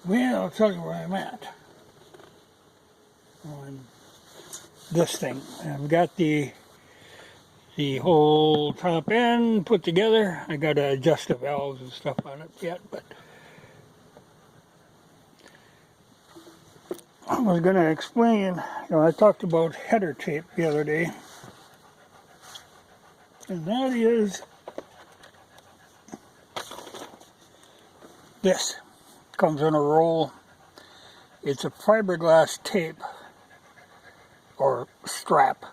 Well, I'll tell you where I'm at on this thing. I've got the whole top end put together. I got to adjust the valves and stuff on it yet, but I was going to explain, I talked about header tape the other day, and that is this. Comes in a roll. It's a fiberglass tape or strap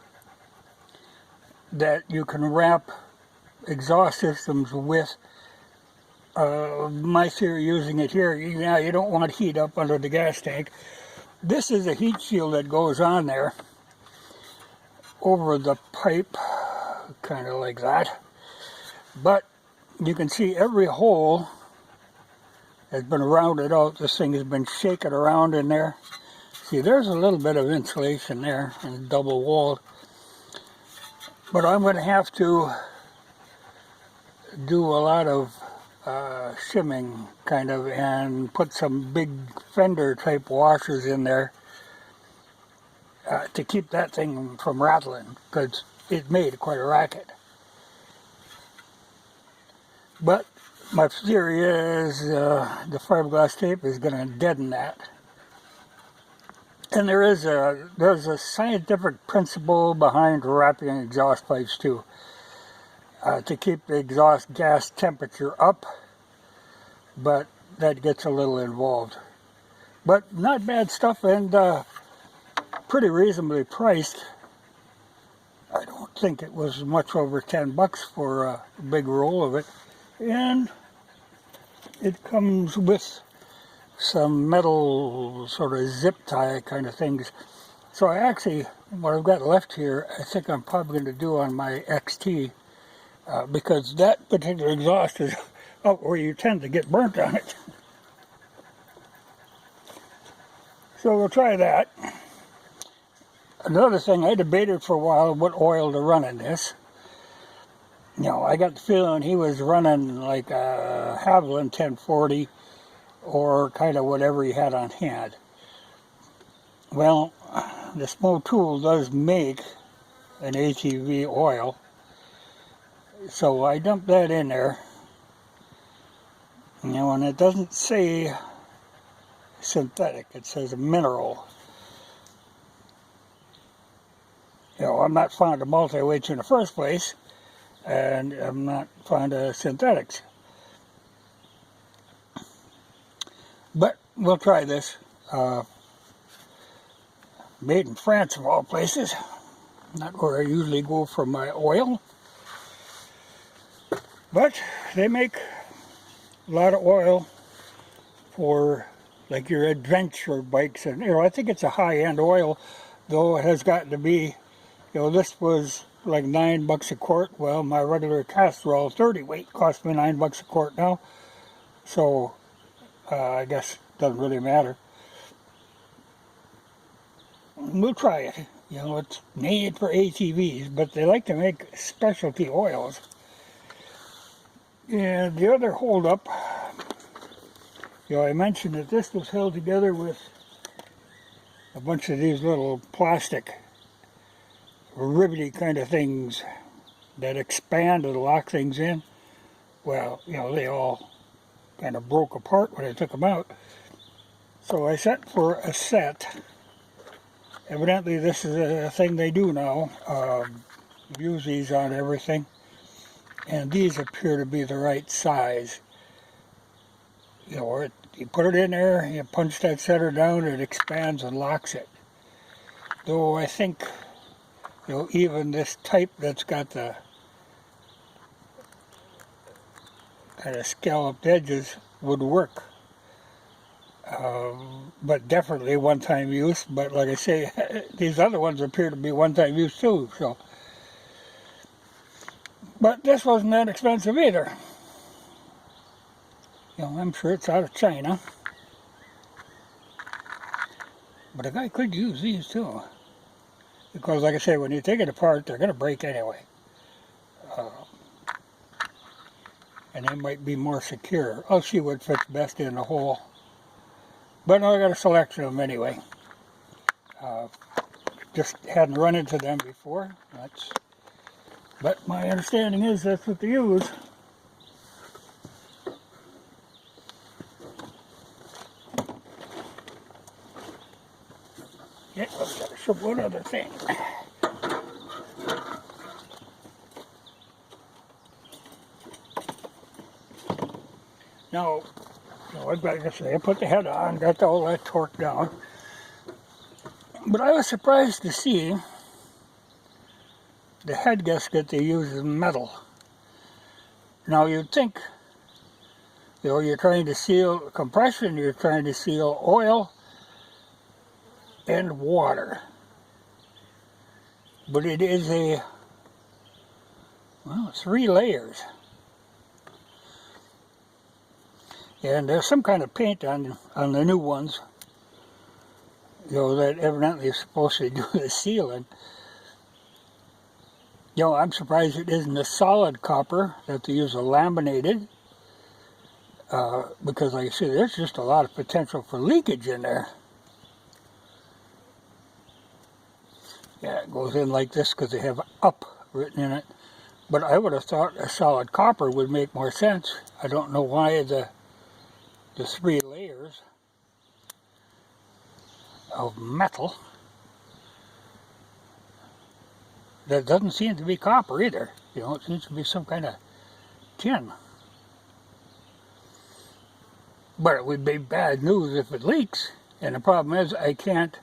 that you can wrap exhaust systems with. My theory using it here, you don't want heat up under the gas tank. This is a heat shield that goes on there over the pipe, kind of like that. But you can see every hole has been rounded out. This thing has been shaken around in there. See, there's a little bit of insulation there and double walled. But I'm going to have to do a lot of shimming kind of and put some big fender type washers in there to keep that thing from rattling, because it made quite a racket. But my theory is the fiberglass tape is going to deaden that. And there's a scientific principle behind wrapping exhaust pipes too. To keep the exhaust gas temperature up, but that gets a little involved. But not bad stuff, and pretty reasonably priced. I don't think it was much over 10 bucks for a big roll of it. And it comes with some metal sort of zip tie kind of things. So I actually, what I've got left here, I think I'm probably going to do on my XT. Because that particular exhaust is out where you tend to get burnt on it. So we'll try that. Another thing, I debated for a while what oil to run in this. I got the feeling he was running like a Haviland 1040 or kind of whatever he had on hand. Well, the small tool does make an ATV oil. So I dumped that in there, and it doesn't say synthetic, it says mineral. I'm not fond of multi-weights in the first place, and I'm not fond of synthetics. But we'll try this. Made in France of all places, not where I usually go for my oil. But they make a lot of oil for like your adventure bikes, and I think it's a high-end oil, though it has gotten to be, this was like $9 a quart. Well, my regular Castrol 30 weight cost me $9 a quart now, so I guess it doesn't really matter. We'll try it. It's made for ATVs, but they like to make specialty oils. And the other holdup, I mentioned that this was held together with a bunch of these little plastic ribbity kind of things that expand and lock things in. Well, they all kind of broke apart when I took them out. So I sent for a set. Evidently this is a thing they do now. Use these on everything. And these appear to be the right size. You put it in there, you punch that center down, it expands and locks it. Though I think, even this type that's got the kind of scalloped edges would work. But definitely one-time use. But like I say, these other ones appear to be one-time use too. So. But this wasn't that expensive either. I'm sure it's out of China. But a guy could use these too. Because like I say, when you take it apart, they're going to break anyway. And they might be more secure. I'll see what fits best in the hole. But no, I got a selection of them anyway. Just hadn't run into them before. But my understanding is that's what they use. Yeah, I've got to show one other thing. Now, like I say, I put the head on, got all that torque down. But I was surprised to see the head gasket they use is metal. Now you'd think, you're trying to seal compression, you're trying to seal oil and water. But it is well, 3 layers. And there's some kind of paint on the new ones, that evidently is supposed to do the sealing. I'm surprised it isn't a solid copper, that they use a laminated, because like I said, there's just a lot of potential for leakage in there. Yeah, it goes in like this because they have up written in it. But I would have thought a solid copper would make more sense. I don't know why the 3 layers of metal. That doesn't seem to be copper either. It seems to be some kind of tin. But it would be bad news if it leaks. And the problem is I can't,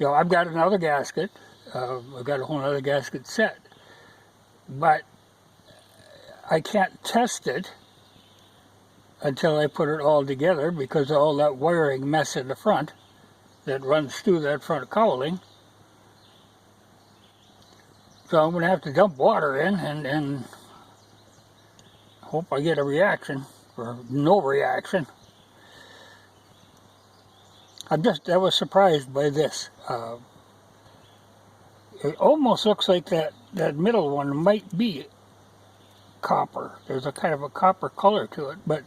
I've got another gasket. I've got a whole other gasket set. But I can't test it until I put it all together because of all that wiring mess in the front that runs through that front cowling. So I'm going to have to dump water in and hope I get a reaction, or no reaction. I was surprised by this. It almost looks like that middle one might be copper. There's a kind of a copper color to it, but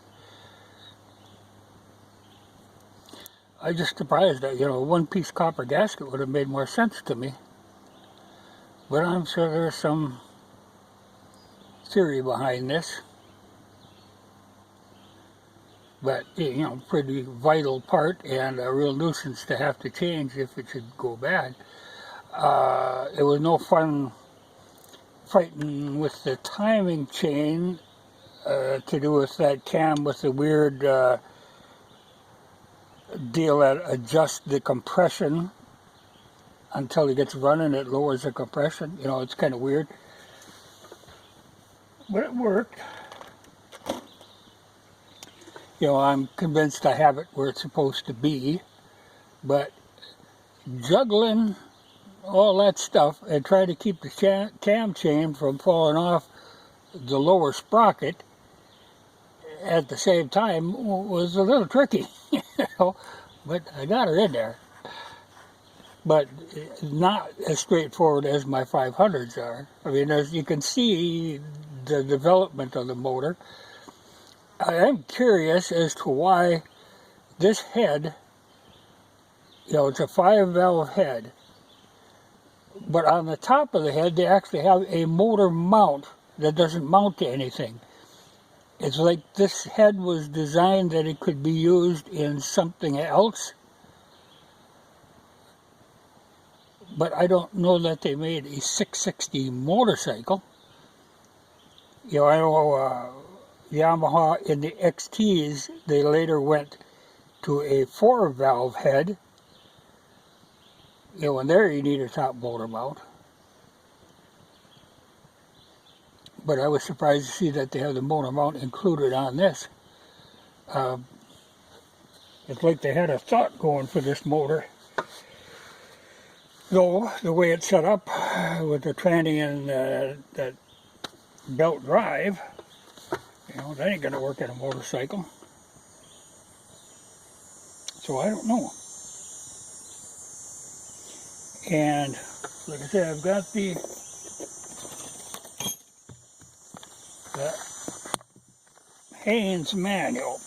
I just surprised that, a one-piece copper gasket would have made more sense to me. But I'm sure there's some theory behind this. But, pretty vital part and a real nuisance to have to change if it should go bad. It was no fun fighting with the timing chain to do with that cam with the weird deal that adjusts the compression until it gets running. It lowers the compression. It's kind of weird. But it worked. I'm convinced I have it where it's supposed to be. But juggling all that stuff and trying to keep the cam chain from falling off the lower sprocket at the same time was a little tricky, but I got her in there. But not as straightforward as my 500s are. I mean, as you can see the development of the motor. I am curious as to why this head, it's a 5-valve head, but on the top of the head they actually have a motor mount that doesn't mount to anything. It's like this head was designed that it could be used in something else, but I don't know that they made a 660 motorcycle. I know Yamaha in the XTs, they later went to a 4-valve head. And there you need a top motor mount. But I was surprised to see that they have the motor mount included on this. It's like they had a thought going for this motor. Though, the way it's set up with the tranny and that belt drive, that ain't going to work in a motorcycle. So I don't know. And like I said, I've got the Haynes manual.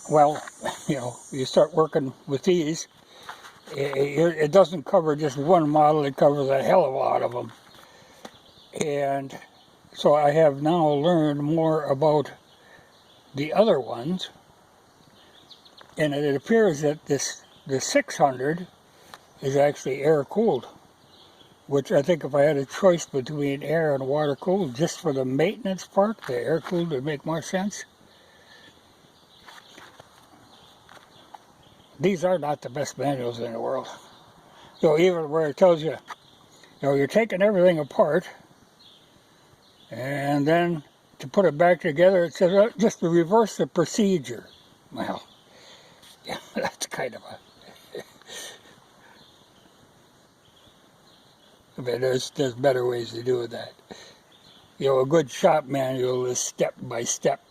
Well, you start working with these, it doesn't cover just one model, it covers a hell of a lot of them. And so I have now learned more about the other ones, and it appears that the 600 is actually air-cooled, which I think if I had a choice between air and water-cooled, just for the maintenance part, the air-cooled would make more sense. These are not the best manuals in the world. Even where it tells you, you're taking everything apart, and then to put it back together, it says just to reverse the procedure. Well, yeah, that's kind of a... I mean, there's better ways to do that. A good shop manual is step by step.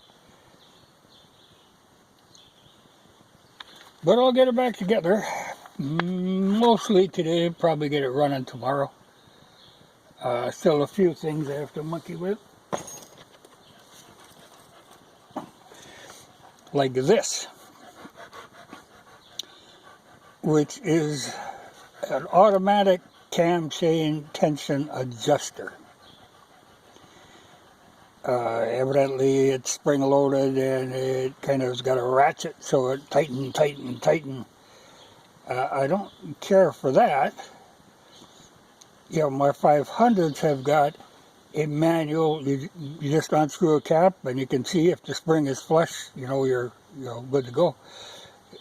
But I'll get it back together. Mostly today, probably get it running tomorrow. Still a few things I have to monkey with. Like this, which is an automatic cam chain tension adjuster. Evidently it's spring loaded and it kind of has got a ratchet, so it tighten. I don't care for that. My 500s have got a manual. You just unscrew a cap and you can see if the spring is flush, you're good to go.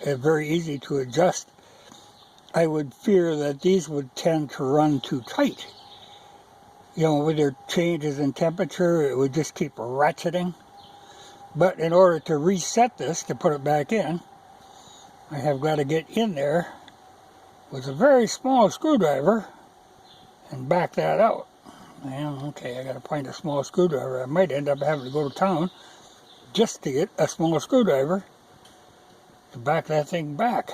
Very easy to adjust. I would fear that these would tend to run too tight. With their changes in temperature, it would just keep ratcheting. But in order to reset this, to put it back in, I have got to get in there with a very small screwdriver and back that out. Well, okay, I got to find a small screwdriver. I might end up having to go to town just to get a small screwdriver to back that thing back.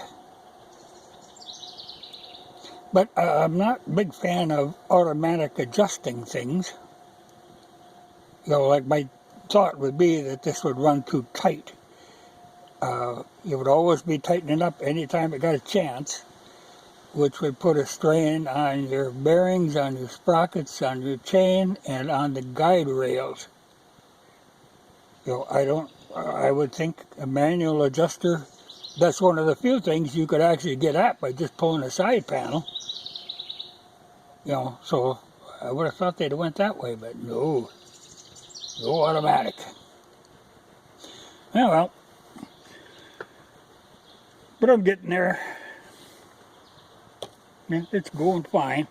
But I'm not a big fan of automatic adjusting things. Like my thought would be that this would run too tight. You would always be tightening up anytime it got a chance, which would put a strain on your bearings, on your sprockets, on your chain, and on the guide rails. I would think a manual adjuster, that's one of the few things you could actually get at by just pulling a side panel. So I would have thought they'd have went that way, but no automatic. Well, but I'm getting there. It's going fine.